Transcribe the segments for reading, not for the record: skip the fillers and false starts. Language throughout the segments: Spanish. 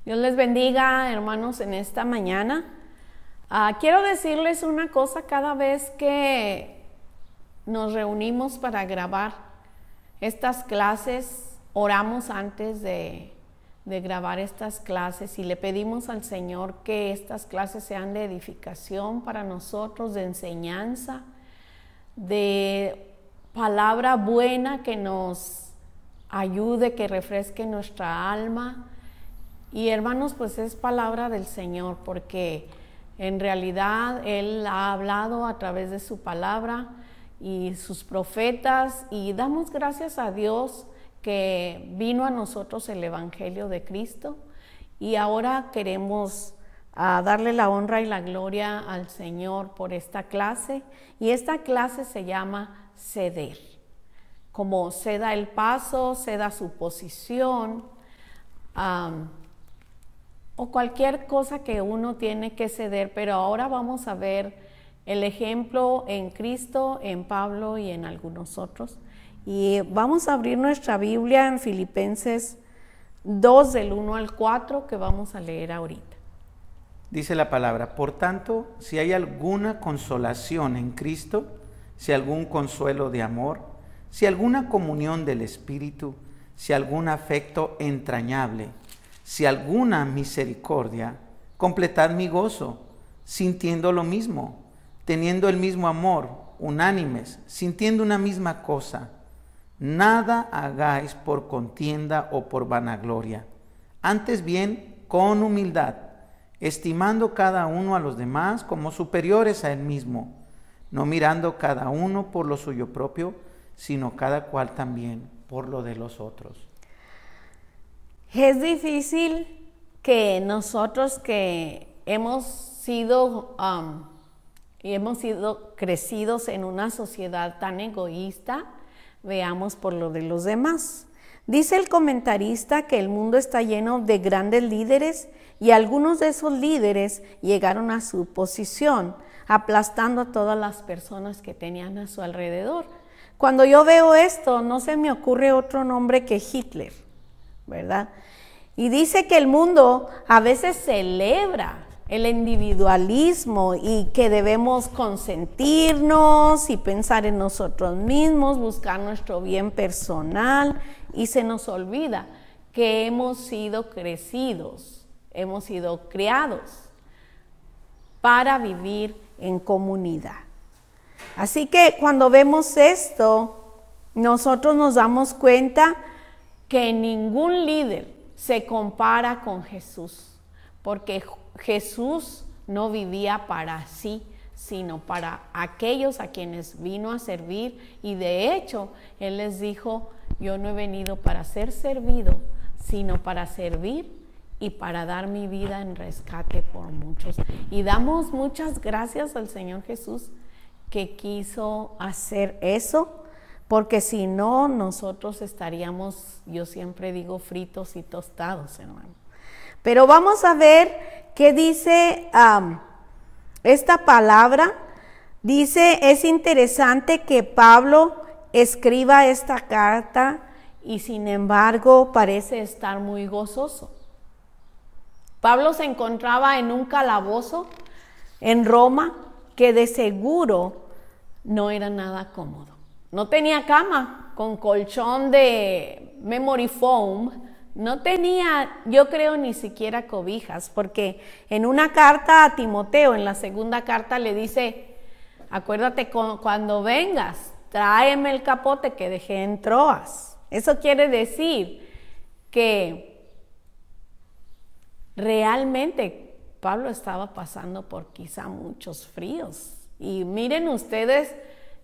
Dios les bendiga, hermanos, en esta mañana. Quiero decirles una cosa: cada vez que nos reunimos para grabar estas clases, oramos antes de grabar estas clases y le pedimos al Señor que estas clases sean de edificación para nosotros, de enseñanza, de palabra buena que nos ayude, que refresque nuestra alma. Y hermanos, pues es palabra del Señor, porque en realidad Él ha hablado a través de su palabra y sus profetas, y damos gracias a Dios que vino a nosotros el Evangelio de Cristo, y ahora queremos darle la honra y la gloria al Señor por esta clase. Y esta clase se llama ceder, como ceda el paso, ceda su posición, o cualquier cosa que uno tiene que ceder. Pero ahora vamos a ver el ejemplo en Cristo, en Pablo y en algunos otros. Y vamos a abrir nuestra Biblia en Filipenses 2 del 1 al 4, que vamos a leer ahorita. Dice la palabra: por tanto, si hay alguna consolación en Cristo, si algún consuelo de amor, si alguna comunión del Espíritu, si algún afecto entrañable, si alguna misericordia, completad mi gozo, sintiendo lo mismo, teniendo el mismo amor, unánimes, sintiendo una misma cosa. Nada hagáis por contienda o por vanagloria, antes bien con humildad, estimando cada uno a los demás como superiores a él mismo, no mirando cada uno por lo suyo propio, sino cada cual también por lo de los otros. Es difícil que nosotros que hemos sido crecidos en una sociedad tan egoísta, veamos por lo de los demás. Dice el comentarista que el mundo está lleno de grandes líderes, y algunos de esos líderes llegaron a su posición, aplastando a todas las personas que tenían a su alrededor. Cuando yo veo esto, no se me ocurre otro nombre que Hitler, ¿verdad? Y dice que el mundo a veces celebra el individualismo y que debemos consentirnos y pensar en nosotros mismos, buscar nuestro bien personal, y se nos olvida que hemos sido crecidos, hemos sido criados para vivir en comunidad. Así que cuando vemos esto, nosotros nos damos cuenta que ningún líder se compara con Jesús, porque Jesús no vivía para sí, sino para aquellos a quienes vino a servir. Y de hecho, Él les dijo: yo no he venido para ser servido, sino para servir y para dar mi vida en rescate por muchos. Y damos muchas gracias al Señor Jesús que quiso hacer eso, porque si no, nosotros estaríamos, yo siempre digo, fritos y tostados, hermano. Pero vamos a ver qué dice esta palabra. Dice, es interesante que Pablo escriba esta carta y sin embargo parece estar muy gozoso. Pablo se encontraba en un calabozo en Roma que de seguro no era nada cómodo. No tenía cama con colchón de memory foam, no tenía, yo creo, ni siquiera cobijas, porque en una carta a Timoteo, en la segunda carta, le dice: acuérdate cuando vengas, tráeme el capote que dejé en Troas. Eso quiere decir que realmente Pablo estaba pasando por quizá muchos fríos. Y miren ustedes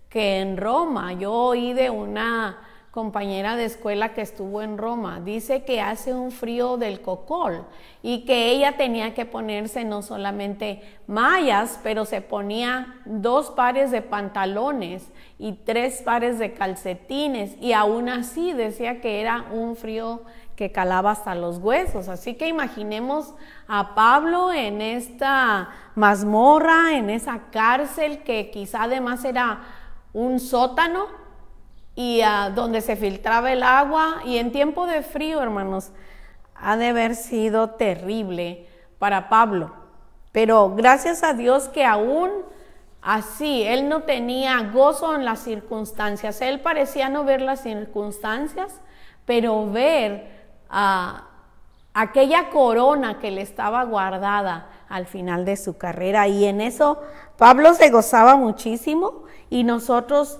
que en Roma, yo oí de una compañera de escuela que estuvo en Roma, dice que hace un frío del cocol y que ella tenía que ponerse no solamente mallas, pero se ponía 2 pares de pantalones y 3 pares de calcetines, y aún así decía que era un frío que calaba hasta los huesos. Así que imaginemos a Pablo en esta mazmorra, en esa cárcel que quizá además era un sótano, y donde se filtraba el agua. Y en tiempo de frío, hermanos, ha de haber sido terrible para Pablo. Pero gracias a Dios que aún así, él no tenía gozo en las circunstancias. Él parecía no ver las circunstancias, pero ver aquella corona que le estaba guardada al final de su carrera. Y en eso Pablo se gozaba muchísimo, y nosotros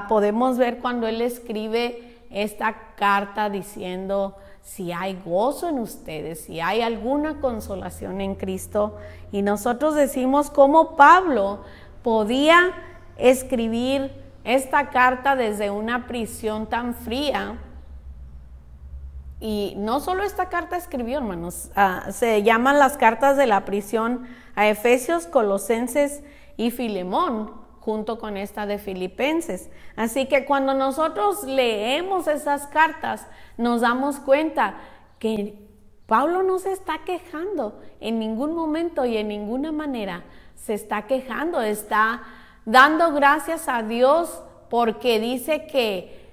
podemos ver cuando él escribe esta carta diciendo: si hay gozo en ustedes, si hay alguna consolación en Cristo. Y nosotros decimos cómo Pablo podía escribir esta carta desde una prisión tan fría. Y no solo esta carta escribió, hermanos, se llaman las cartas de la prisión a Efesios, Colosenses y Filemón, junto con esta de Filipenses. Así que cuando nosotros leemos esas cartas, nos damos cuenta que Pablo no se está quejando en ningún momento y en ninguna manera se está quejando, está dando gracias a Dios, porque dice que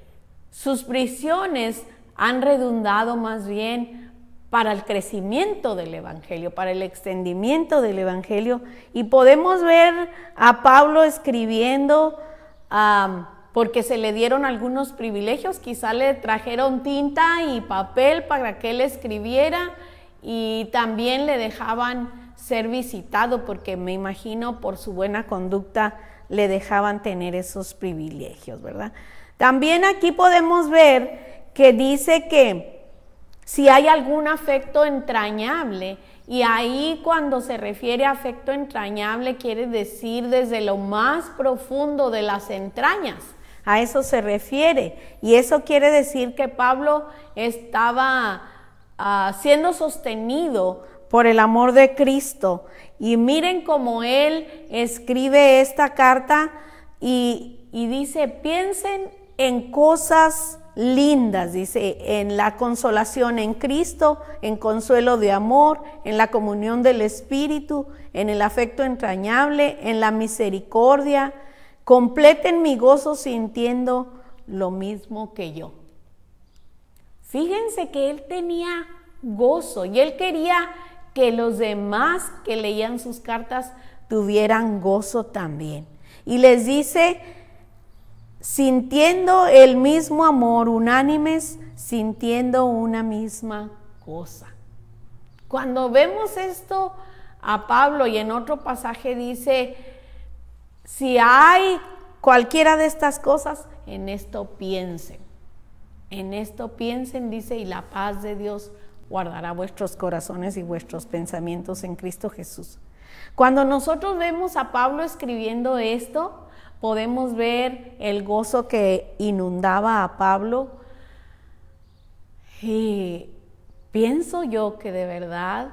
sus prisiones han redundado más bien para el crecimiento del Evangelio, para el extendimiento del Evangelio. Y podemos ver a Pablo escribiendo porque se le dieron algunos privilegios. Quizá le trajeron tinta y papel para que él escribiera, y también le dejaban ser visitado, porque me imagino por su buena conducta le dejaban tener esos privilegios, ¿verdad? También aquí podemos ver que dice que si hay algún afecto entrañable, y ahí cuando se refiere a afecto entrañable quiere decir desde lo más profundo de las entrañas, a eso se refiere. Y eso quiere decir que Pablo estaba siendo sostenido por el amor de Cristo. Y miren cómo él escribe esta carta y dice: piensen en cosas lindas, dice, en la consolación en Cristo, en consuelo de amor, en la comunión del Espíritu, en el afecto entrañable, en la misericordia. Completen mi gozo sintiendo lo mismo que yo. Fíjense que él tenía gozo y él quería que los demás que leían sus cartas tuvieran gozo también. Y les dice: sintiendo el mismo amor, unánimes, sintiendo una misma cosa. Cuando vemos esto a Pablo, y en otro pasaje dice: si hay cualquiera de estas cosas, en esto piensen. En esto piensen, dice, y la paz de Dios guardará vuestros corazones y vuestros pensamientos en Cristo Jesús. Cuando nosotros vemos a Pablo escribiendo esto, podemos ver el gozo que inundaba a Pablo. Y pienso yo que de verdad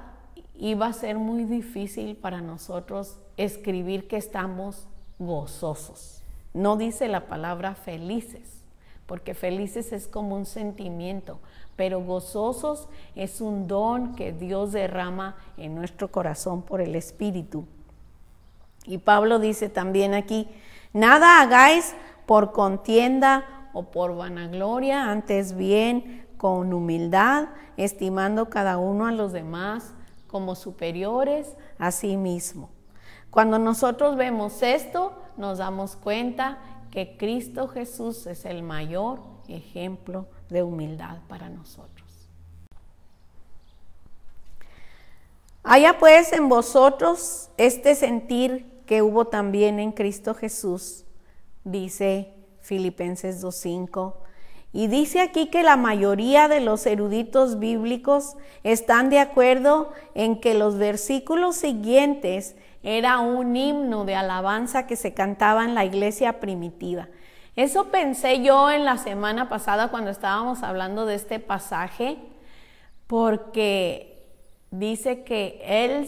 iba a ser muy difícil para nosotros escribir que estamos gozosos. No dice la palabra felices, porque felices es como un sentimiento, pero gozosos es un don que Dios derrama en nuestro corazón por el Espíritu. Y Pablo dice también aquí: nada hagáis por contienda o por vanagloria, antes bien con humildad, estimando cada uno a los demás como superiores a sí mismo. Cuando nosotros vemos esto, nos damos cuenta que Cristo Jesús es el mayor ejemplo de humildad para nosotros. Haya pues en vosotros este sentir que hubo también en Cristo Jesús, dice Filipenses 2:5. Y dice aquí que la mayoría de los eruditos bíblicos están de acuerdo en que los versículos siguientes era un himno de alabanza que se cantaba en la iglesia primitiva. Eso pensé yo en la semana pasada cuando estábamos hablando de este pasaje, porque dice que él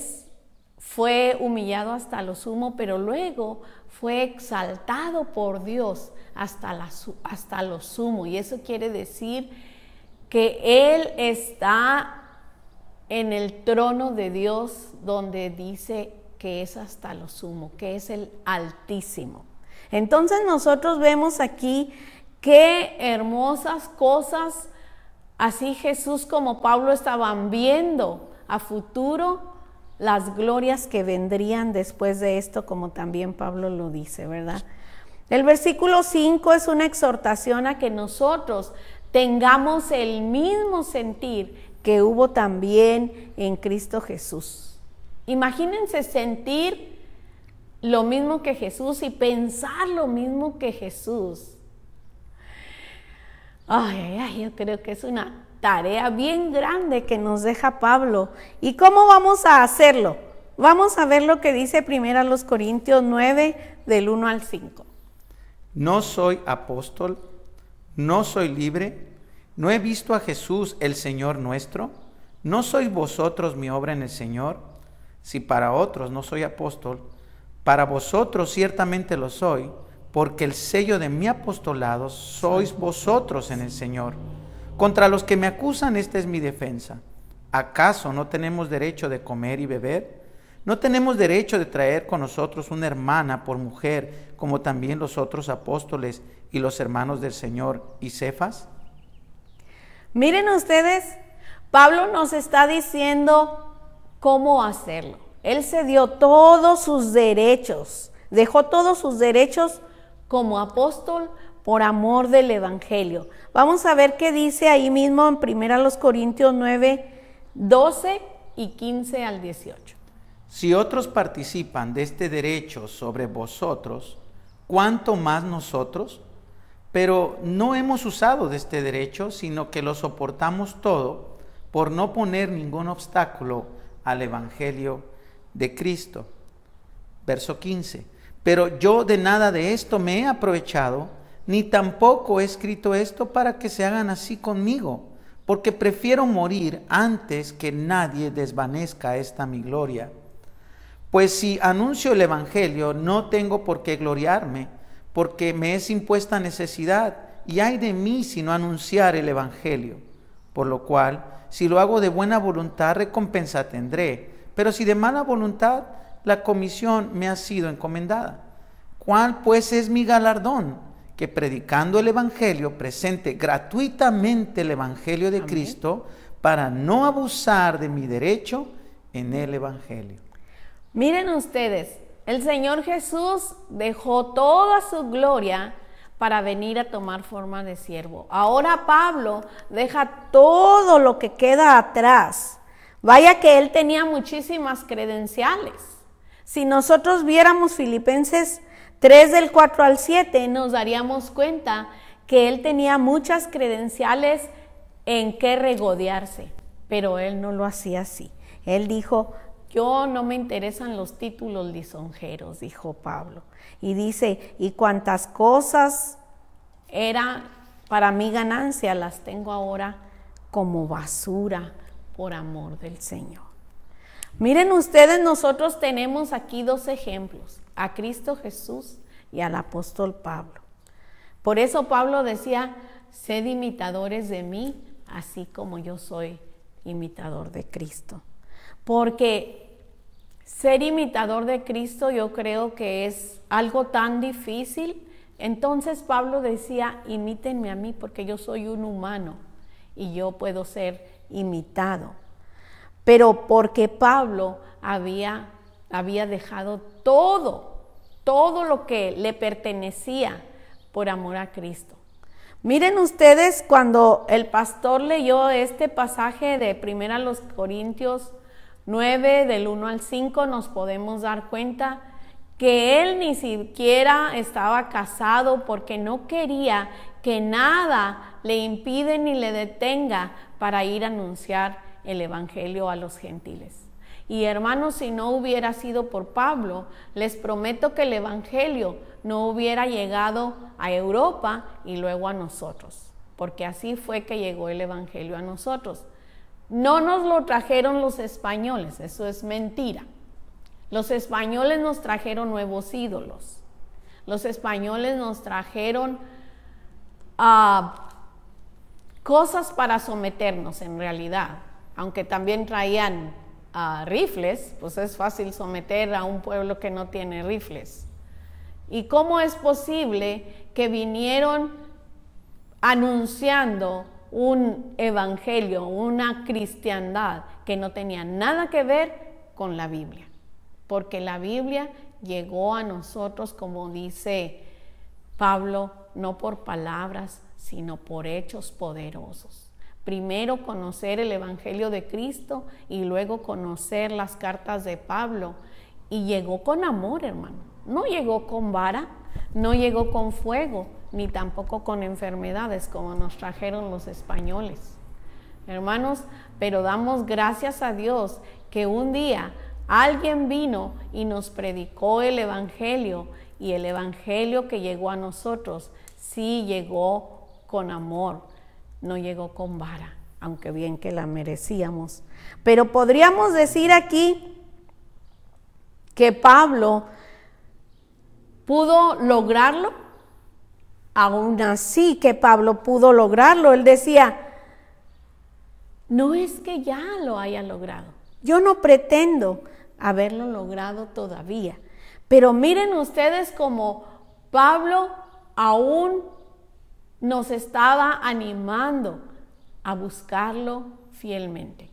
fue humillado hasta lo sumo, pero luego fue exaltado por Dios hasta lo sumo. Y eso quiere decir que él está en el trono de Dios, donde dice que es hasta lo sumo, que es el Altísimo. Entonces nosotros vemos aquí qué hermosas cosas así Jesús como Pablo estaban viendo a futuro las glorias que vendrían después de esto, como también Pablo lo dice, ¿verdad? El versículo 5 es una exhortación a que nosotros tengamos el mismo sentir que hubo también en Cristo Jesús. Imagínense sentir lo mismo que Jesús y pensar lo mismo que Jesús. Yo creo que es una tarea bien grande que nos deja Pablo. ¿Y cómo vamos a hacerlo? Vamos a ver lo que dice 1 Corintios 9, del 1 al 5. No soy apóstol, no soy libre, no he visto a Jesús el Señor nuestro, ¿no sois vosotros mi obra en el Señor? Si para otros no soy apóstol, para vosotros ciertamente lo soy, porque el sello de mi apostolado sois vosotros en el Señor. Contra los que me acusan esta es mi defensa. ¿Acaso no tenemos derecho de comer y beber? ¿No tenemos derecho de traer con nosotros una hermana por mujer, como también los otros apóstoles y los hermanos del Señor y Cefas? Miren ustedes, Pablo nos está diciendo cómo hacerlo. Él se dio todos sus derechos, dejó todos sus derechos como apóstol por amor del evangelio. Vamos a ver qué dice ahí mismo en 1 Corintios 9, 12 y 15 al 18. Si otros participan de este derecho sobre vosotros, ¿cuánto más nosotros? Pero no hemos usado de este derecho, sino que lo soportamos todo por no poner ningún obstáculo al evangelio de Cristo. Verso 15. Pero yo de nada de esto me he aprovechado, ni tampoco he escrito esto para que se hagan así conmigo, porque prefiero morir antes que nadie desvanezca esta mi gloria. Pues si anuncio el evangelio, no tengo por qué gloriarme, porque me es impuesta necesidad, y ay de mí si no anunciar el evangelio. Por lo cual, si lo hago de buena voluntad, recompensa tendré, pero si de mala voluntad, la comisión me ha sido encomendada. ¿Cuál pues es mi galardón? Que predicando el evangelio presente gratuitamente el evangelio de Amén. Cristo, para no abusar de mi derecho en el evangelio. Miren ustedes, el Señor Jesús dejó toda su gloria para venir a tomar forma de siervo. Ahora Pablo deja todo lo que queda atrás. Vaya que él tenía muchísimas credenciales. Si nosotros viéramos Filipenses 3 del 4 al 7, nos daríamos cuenta que él tenía muchas credenciales en qué regodearse, pero él no lo hacía así. Él dijo: yo no me interesan los títulos lisonjeros, dijo Pablo. Y dice: y cuantas cosas era para mi ganancia, las tengo ahora como basura por amor del Señor. Miren ustedes, nosotros tenemos aquí dos ejemplos, a Cristo Jesús y al apóstol Pablo. Por eso Pablo decía: sed imitadores de mí, así como yo soy imitador de Cristo. Porque ser imitador de Cristo yo creo que es algo tan difícil. Entonces Pablo decía: imítenme a mí, porque yo soy un humano y yo puedo ser imitado. Pero porque Pablo había dejado todo lo que le pertenecía por amor a Cristo. Miren ustedes, cuando el pastor leyó este pasaje de 1 Corintios 9, del 1 al 5, nos podemos dar cuenta que él ni siquiera estaba casado, porque no quería que nada le impide ni le detenga para ir a anunciar el evangelio a los gentiles. Y hermanos, si no hubiera sido por Pablo, les prometo que el evangelio no hubiera llegado a Europa y luego a nosotros, porque así fue que llegó el evangelio a nosotros. No nos lo trajeron los españoles, eso es mentira. Los españoles nos trajeron nuevos ídolos. Los españoles nos trajeron cosas para someternos en realidad, aunque también traían rifles, pues es fácil someter a un pueblo que no tiene rifles. ¿Y cómo es posible que vinieron anunciando un evangelio, una cristiandad que no tenía nada que ver con la Biblia, porque la Biblia llegó a nosotros, como dice Pablo, no por palabras, sino por hechos poderosos. Primero conocer el evangelio de Cristo y luego conocer las cartas de Pablo. Y llegó con amor, hermano. No llegó con vara, no llegó con fuego, ni tampoco con enfermedades como nos trajeron los españoles. Hermanos, pero damos gracias a Dios que un día alguien vino y nos predicó el evangelio, y el evangelio que llegó a nosotros sí llegó con amor, no llegó con vara, aunque bien que la merecíamos. Pero podríamos decir aquí que Pablo pudo lograrlo. Aún así que Pablo pudo lograrlo. Él decía, no es que ya lo haya logrado, yo no pretendo haberlo logrado todavía, pero miren ustedes cómo Pablo aún nos estaba animando a buscarlo fielmente.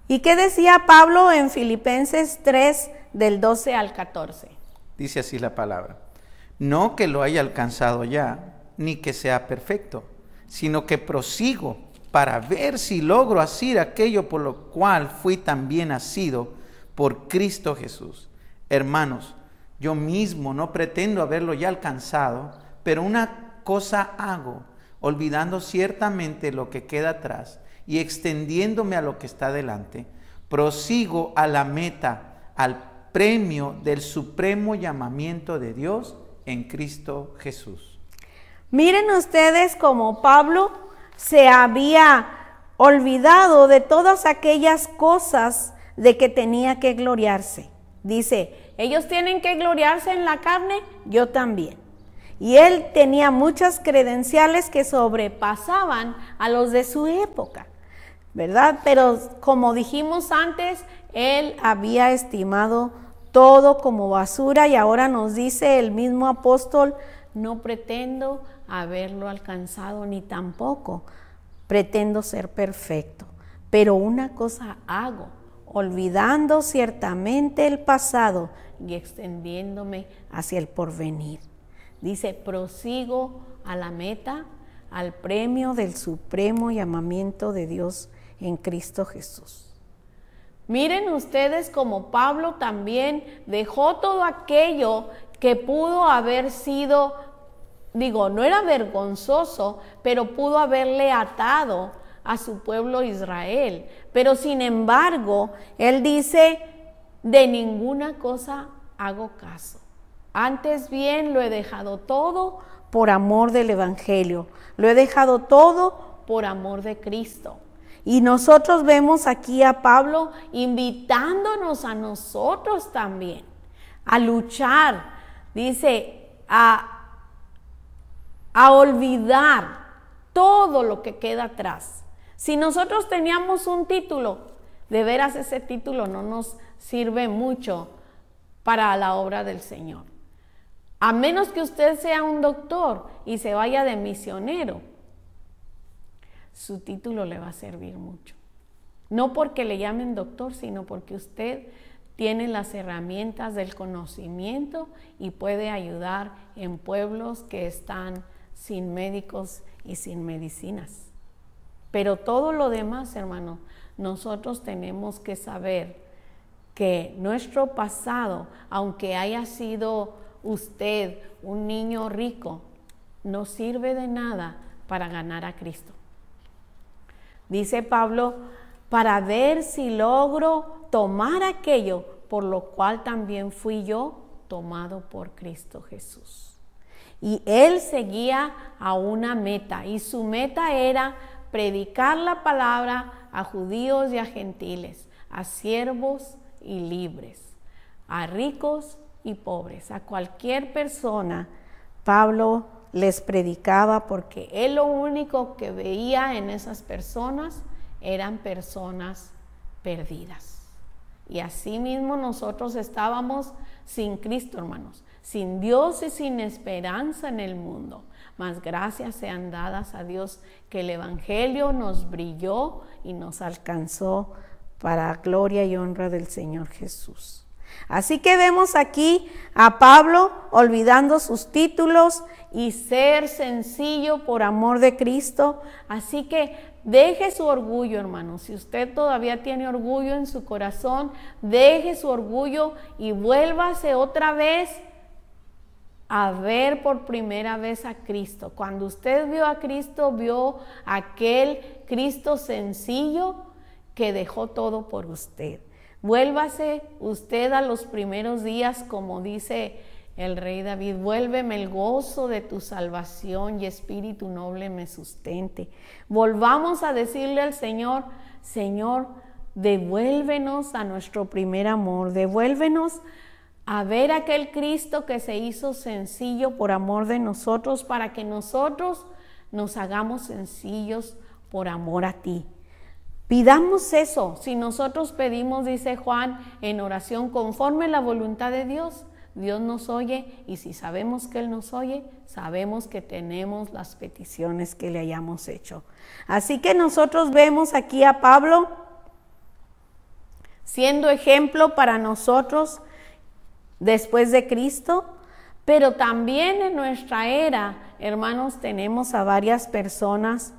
¿Y qué decía Pablo en Filipenses 3, del 12 al 14? Dice así la palabra: no que lo haya alcanzado ya, ni que sea perfecto, sino que prosigo para ver si logro hacer aquello por lo cual fui también nacido por Cristo Jesús. Hermanos, yo mismo no pretendo haberlo ya alcanzado, pero una cosa hago, olvidando ciertamente lo que queda atrás y extendiéndome a lo que está delante, prosigo a la meta, al premio del supremo llamamiento de Dios en Cristo Jesús. Miren ustedes cómo Pablo se había olvidado de todas aquellas cosas de que tenía que gloriarse. Dice, ellos tienen que gloriarse en la carne, yo también. Y él tenía muchas credenciales que sobrepasaban a los de su época, ¿verdad? Pero como dijimos antes, él había estimado todo como basura, y ahora nos dice el mismo apóstol, no pretendo haberlo alcanzado, ni tampoco pretendo ser perfecto, pero una cosa hago, olvidando ciertamente el pasado y extendiéndome hacia el porvenir. Dice, prosigo a la meta, al premio del supremo llamamiento de Dios en Cristo Jesús. Miren ustedes como Pablo también dejó todo aquello que pudo haber sido, no era vergonzoso, pero pudo haberle atado a su pueblo Israel. Pero sin embargo, él dice, de ninguna cosa hago caso. Antes bien lo he dejado todo por amor del evangelio. Lo he dejado todo por amor de Cristo. Y nosotros vemos aquí a Pablo invitándonos a nosotros también a luchar, dice, a olvidar todo lo que queda atrás. Si nosotros teníamos un título, de veras ese título no nos sirve mucho para la obra del Señor. A menos que usted sea un doctor y se vaya de misionero, su título le va a servir mucho. No porque le llamen doctor, sino porque usted tiene las herramientas del conocimiento y puede ayudar en pueblos que están sin médicos y sin medicinas. Pero todo lo demás, hermano, nosotros tenemos que saber que nuestro pasado, aunque haya sido usted un niño rico, no sirve de nada para ganar a Cristo. Dice Pablo, para ver si logro tomar aquello por lo cual también fui yo tomado por Cristo Jesús. Y él seguía a una meta, y su meta era predicar la palabra a judíos y a gentiles, a siervos y libres, a ricos y pobres, a cualquier persona. Pablo les predicaba porque él lo único que veía en esas personas eran personas perdidas. Y así mismo nosotros estábamos sin Cristo, hermanos, sin Dios y sin esperanza en el mundo. mas gracias sean dadas a Dios que el Evangelio nos brilló y nos alcanzó para gloria y honra del Señor Jesús. Así que vemos aquí a Pablo olvidando sus títulos y ser sencillo por amor de Cristo. Así que deje su orgullo, hermano. Si usted todavía tiene orgullo en su corazón, deje su orgullo y vuélvase otra vez a ver por primera vez a Cristo. Cuando usted vio a Cristo, vio aquel Cristo sencillo que dejó todo por usted. Vuélvase usted a los primeros días, como dice el rey David: vuélveme el gozo de tu salvación y espíritu noble me sustente. Volvamos a decirle al Señor: Señor, devuélvenos a nuestro primer amor, devuélvenos a ver aquel Cristo que se hizo sencillo por amor de nosotros, para que nosotros nos hagamos sencillos por amor a ti. Pidamos eso. Si nosotros pedimos, dice Juan, en oración conforme a la voluntad de Dios, Dios nos oye, y si sabemos que Él nos oye, sabemos que tenemos las peticiones que le hayamos hecho. Así que nosotros vemos aquí a Pablo siendo ejemplo para nosotros después de Cristo, pero también en nuestra era, hermanos, tenemos a varias personas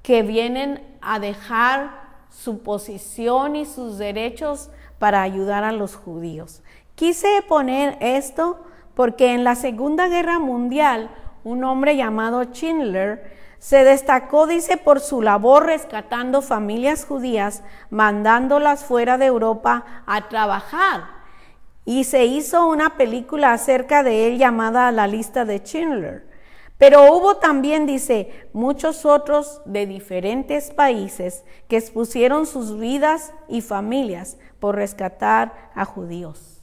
que vienen a dejar su posición y sus derechos para ayudar a los judíos. Quise poner esto porque en la Segunda Guerra Mundial un hombre llamado Schindler se destacó, dice, por su labor rescatando familias judías, mandándolas fuera de Europa a trabajar. Y se hizo una película acerca de él llamada La lista de Schindler. Pero hubo también, dice, muchos otros de diferentes países que expusieron sus vidas y familias por rescatar a judíos.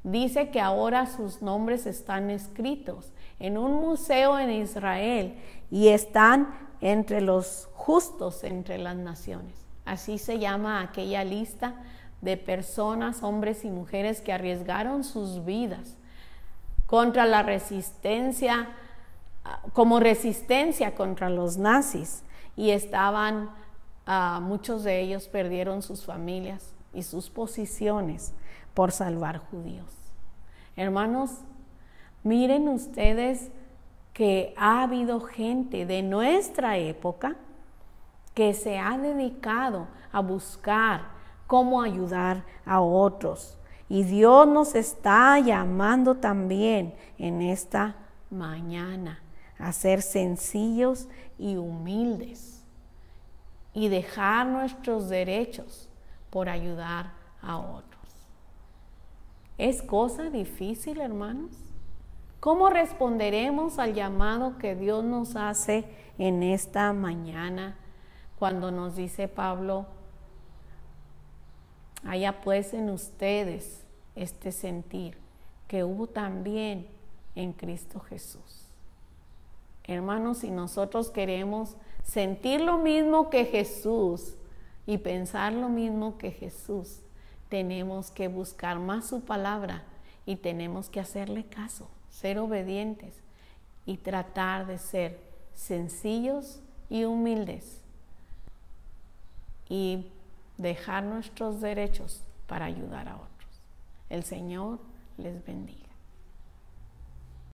Dice que ahora sus nombres están escritos en un museo en Israel y están entre los justos entre las naciones. Así se llama aquella lista de personas, hombres y mujeres que arriesgaron sus vidas contra la resistencia, como resistencia contra los nazis, y estaban, muchos de ellos perdieron sus familias y sus posiciones por salvar judíos. Hermanos, miren ustedes que ha habido gente de nuestra época que se ha dedicado a buscar cómo ayudar a otros. Y Dios nos está llamando también en esta mañana a ser sencillos y humildes y dejar nuestros derechos por ayudar a otros. ¿Es cosa difícil, hermanos? ¿Cómo responderemos al llamado que Dios nos hace en esta mañana cuando nos dice Pablo: haya pues en ustedes este sentir que hubo también en Cristo Jesús? Hermanos, si nosotros queremos sentir lo mismo que Jesús y pensar lo mismo que Jesús, tenemos que buscar más su palabra y tenemos que hacerle caso, ser obedientes y tratar de ser sencillos y humildes y dejar nuestros derechos para ayudar a otros. El Señor les bendiga.